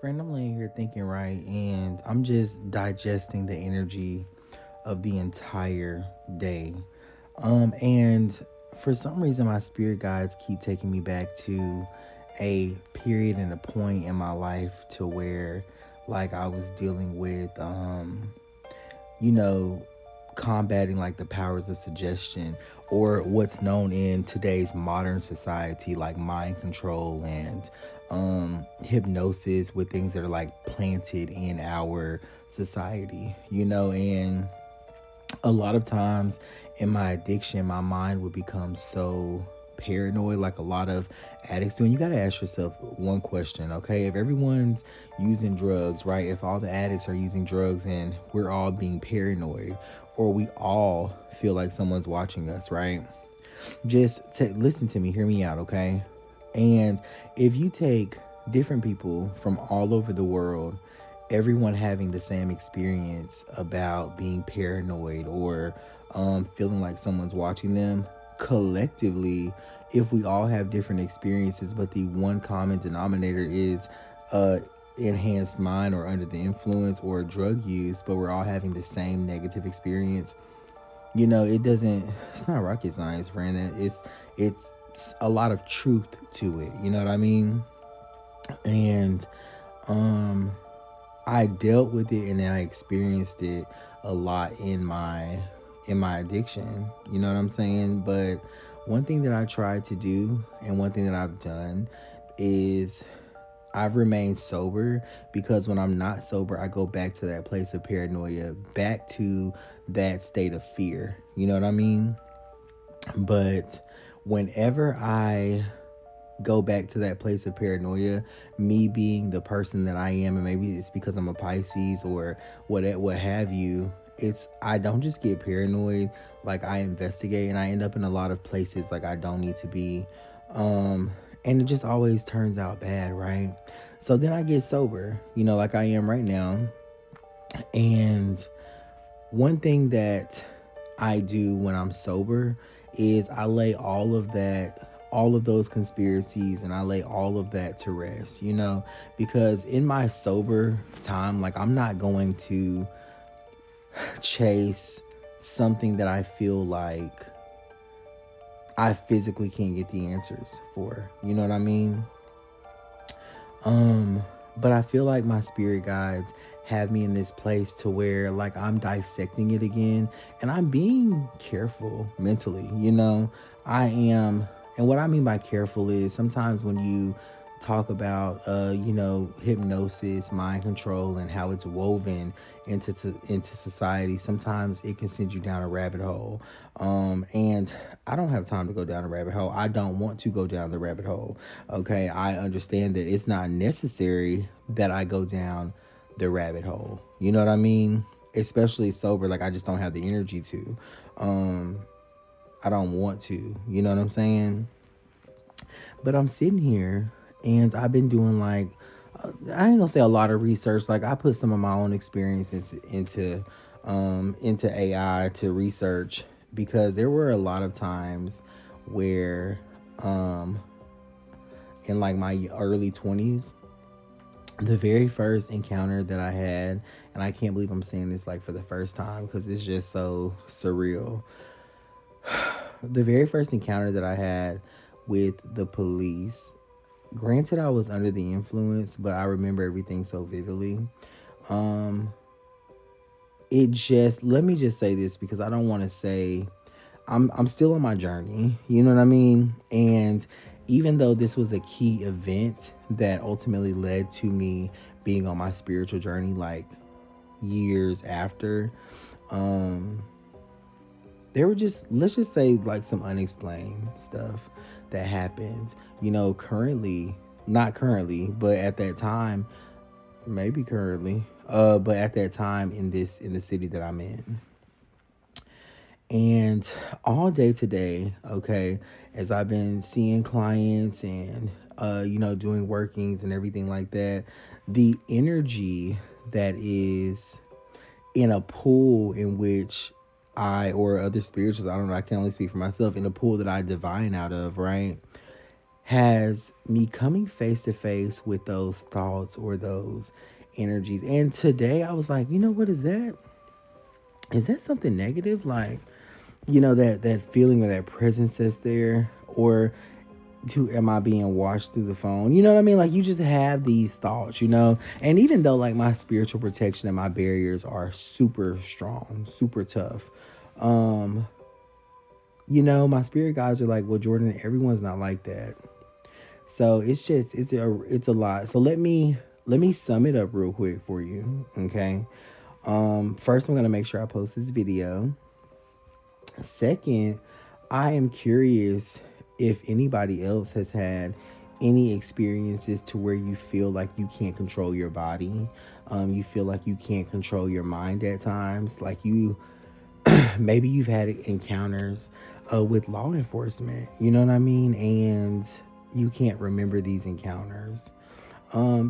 Friend, I'm laying here thinking, right, and I'm just digesting the energy of the entire day. And for some reason, my spirit guides keep taking me back to a period and a point in my life to where, like, I was dealing with, you know, combating like the powers of suggestion or what's known in today's modern society like mind control and hypnosis with things that are like planted in our society, and a lot of times in my addiction, my mind would become so paranoid, like a lot of addicts do. And you got to ask yourself one question, okay? If everyone's using drugs, right? If all the addicts are using drugs and we're all being paranoid, or we all feel like someone's watching us, right? Just listen to me, hear me out, okay? And if you take different people from all over the world, everyone having the same experience about being paranoid or feeling like someone's watching them, collectively, if we all have different experiences, but the one common denominator is enhanced mind or under the influence or drug use, but we're all having the same negative experience, it doesn't, it's not rocket science, Brandon. It's a lot of truth to it, you know what I mean? And um I dealt with it and I experienced it a lot in my addiction, you know what I'm saying? But one thing that I tried to do and one thing that I've done is I've remained sober, because when I'm not sober, I go back to that place of paranoia, back to that state of fear. You know what I mean? But whenever I go back to that place of paranoia, me being the person that I am, and maybe it's because I'm a Pisces or what have you, it's I don't just get paranoid, like I investigate and I end up in a lot of places like I don't need to be. And it just always turns out bad, right? So then I get sober, like I am right now. And one thing that I do when I'm sober is I lay all of those conspiracies, and I lay all of that to rest, because in my sober time, like I'm not going to chase something that I feel like I physically can't get the answers for. You know what I mean? But I feel like my spirit guides have me in this place to where like I'm dissecting it again and I'm being careful mentally, I am. And what I mean by careful is sometimes when you talk about hypnosis, mind control, and how it's woven into society, sometimes it can send you down a rabbit hole. And I don't have time to go down a rabbit hole. I don't want to go down the rabbit hole. Okay, I understand that it's not necessary that I go down the rabbit hole. You know what I mean? Especially sober, like I just don't have the energy to. Um, I don't want to. You know what I'm saying? But I'm sitting here and I've been doing like I ain't gonna say a lot of research. Like I put some of my own experiences into AI to research, because there were a lot of times where um in like my early 20s, the very first encounter that I had, and I can't believe I'm saying this like for the first time because it's just so surreal. The very first encounter that I had with the police, granted I was under the influence, but I remember everything so vividly. Um it just, let me just say this because I don't want to say I'm still on my journey, you know what I mean? And even though this was a key event that ultimately led to me being on my spiritual journey like years after, um there were just, let's just say, like some unexplained stuff that happened, currently, not currently, but at that time, maybe currently, but at that time in the city that I'm in. And all day today, okay, as I've been seeing clients and doing workings and everything like that, the energy that is in a pool in which or other spirituals, I don't know, I can only speak for myself, in a pool that I divine out of, right? has me coming face to face with those thoughts or those energies. And today I was like, you know, what is that? Is that something negative? Like, that feeling or that presence that's there, or am I being washed through the phone? You know what I mean? Like, you just have these thoughts, and even though like my spiritual protection and my barriers are super strong, super tough, um my spirit guides are like, well, Jordan, everyone's not like that. So it's a lot. So let me sum it up real quick for you. Okay. First, I'm gonna make sure I post this video. Second, I am curious if anybody else has had any experiences to where you feel like you can't control your body. You feel like you can't control your mind at times. Like maybe you've had encounters with law enforcement. You know what I mean? And you can't remember these encounters.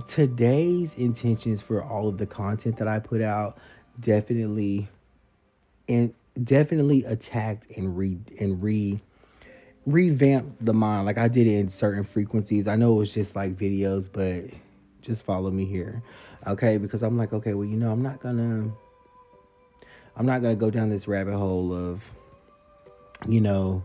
Today's intentions for all of the content that I put out definitely and definitely attacked and revamped the mind. Like, I did it in certain frequencies. I know it was just like videos, but just follow me here. Okay, because I'm like, okay, well, I'm not gonna go down this rabbit hole of, you know,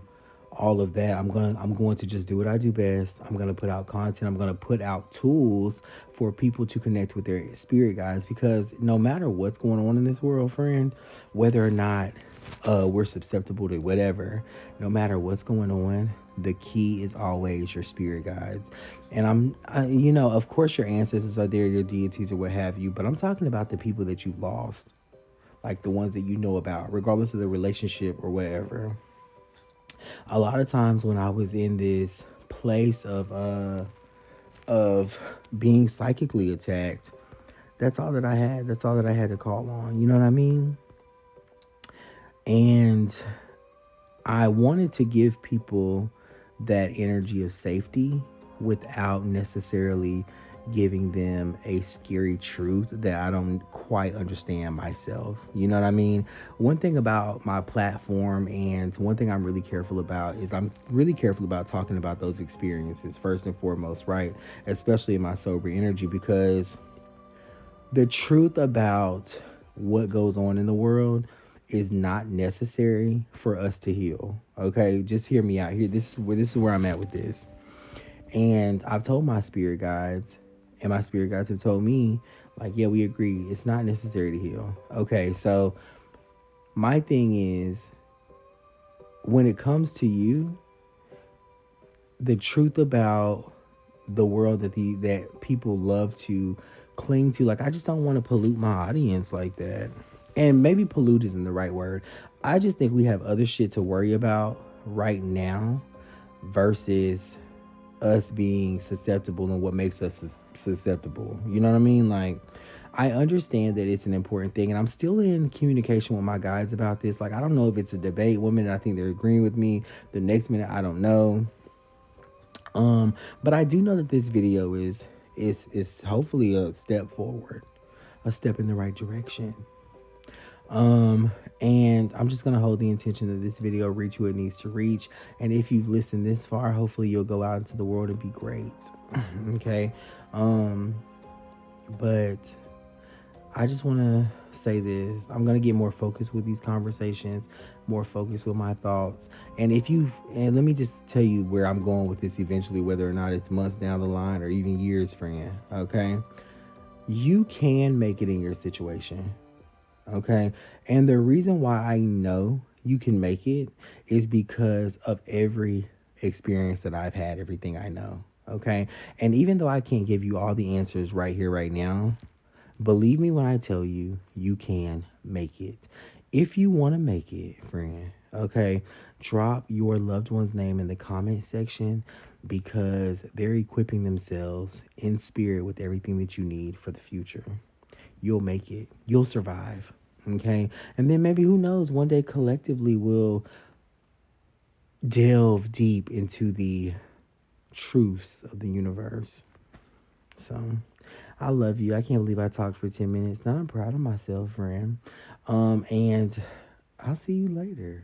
all of that. I'm going to just do what I do best. I'm going to put out content. I'm going to put out tools for people to connect with their spirit guides, because no matter what's going on in this world, friend, whether or not we're susceptible to whatever, no matter what's going on, the key is always your spirit guides. And of course your ancestors are there, your deities or what have you, but I'm talking about the people that you've lost, like the ones that you know about, regardless of the relationship or whatever. A lot of times when I was in this place of being psychically attacked, that's all that I had. That's all that I had to call on. You know what I mean? And I wanted to give people that energy of safety without necessarily giving them a scary truth that I don't quite understand myself. You know what I mean? One thing about my platform, and one thing I'm really careful about, is I'm really careful about talking about those experiences first and foremost, right? Especially in my sober energy, because the truth about what goes on in the world is not necessary for us to heal. Okay, just hear me out here. This is where I'm at with this. And I've told my spirit guides, and my spirit guides have told me, like, yeah, we agree. It's not necessary to heal. Okay, so my thing is, when it comes to you, the truth about the world that people love to cling to, like, I just don't want to pollute my audience like that. And maybe pollute isn't the right word. I just think we have other shit to worry about right now versus us being susceptible and what makes us susceptible. You know what I mean? Like, I understand that it's an important thing, and I'm still in communication with my guides about this. Like, I don't know if it's a debate. One minute I think they're agreeing with me, the next minute I don't know. But I do know that this video is hopefully a step forward, a step in the right direction. And I'm just gonna hold the intention that this video reach who it needs to reach. And if you've listened this far, hopefully you'll go out into the world and be great. Okay. But I just wanna say this. I'm gonna get more focused with these conversations, more focused with my thoughts. And let me just tell you where I'm going with this eventually, whether or not it's months down the line or even years, friend. Okay. You can make it in your situation. Okay. And the reason why I know you can make it is because of every experience that I've had, everything I know. Okay. And even though I can't give you all the answers right here, right now, believe me when I tell you, you can make it. If you want to make it, friend, okay, drop your loved one's name in the comment section, because they're equipping themselves in spirit with everything that you need for the future. You'll make it. You'll survive. Okay. And then maybe, who knows, one day collectively we'll delve deep into the truths of the universe. So I love you. I can't believe I talked for 10 minutes. Now I'm proud of myself, friend. And I'll see you later.